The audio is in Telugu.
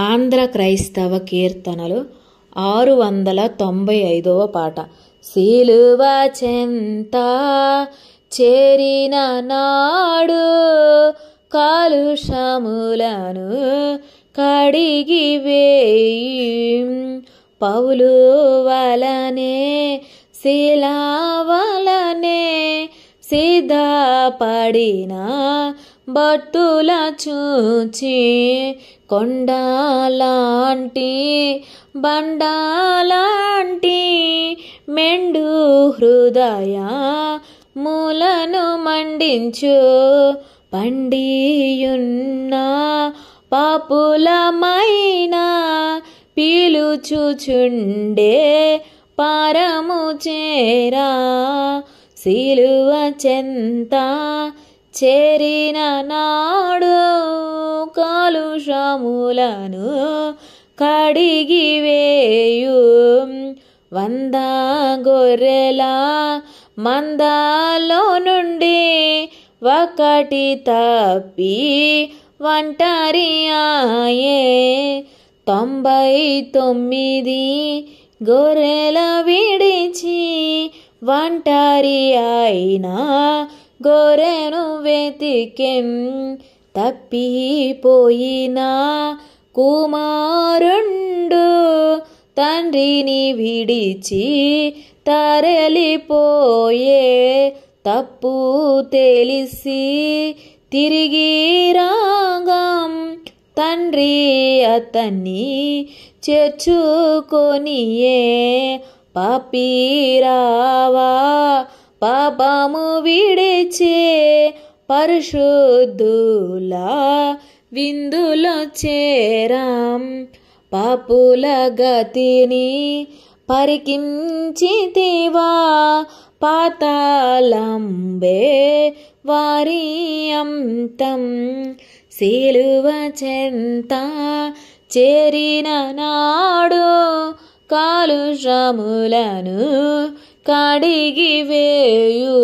ఆంధ్ర క్రైస్తవ కీర్తనలు 695వ పాట. సిలువ చెంత చేరిన నాడు కాలుష్యములను కడిగి వేయి, పౌలు వలనే శిలావలనే సిద్ధపడిన భక్తుల చూచి కొండలాంటి బండలాంటి మెండు హృదయ మూలను మండించు, పండియున్న పాపులమైన పీలుచుచుండే పరము చేరా, సిలువ చెంత చేరిన నాడు కాలుష్యములను కడిగి వేయు, 100 గొర్రెల మందలో నుండి ఒకటి తప్పి ఒంటరి ఆయే, 99 గొర్రెల విడిచి ఒంటరి అయిన గొర్రెను వెతికెం, తప్పిపోయిన కుమారుండు తండ్రిని విడిచి తరలిపోయే, తప్పు తెలిసి తిరిగి రాగం తండ్రి అతన్ని చేర్చుకొనియే, పాపిరావా పాపము విడిచే పరిశుద్ధుల విందులో చేరాం, పాపుల గతిని పరికించితివా, పాతాళంబే వారి అంతం, సిలువ చెంత చేరిన నాడు కాలుష్యములను కడిగి వేయు.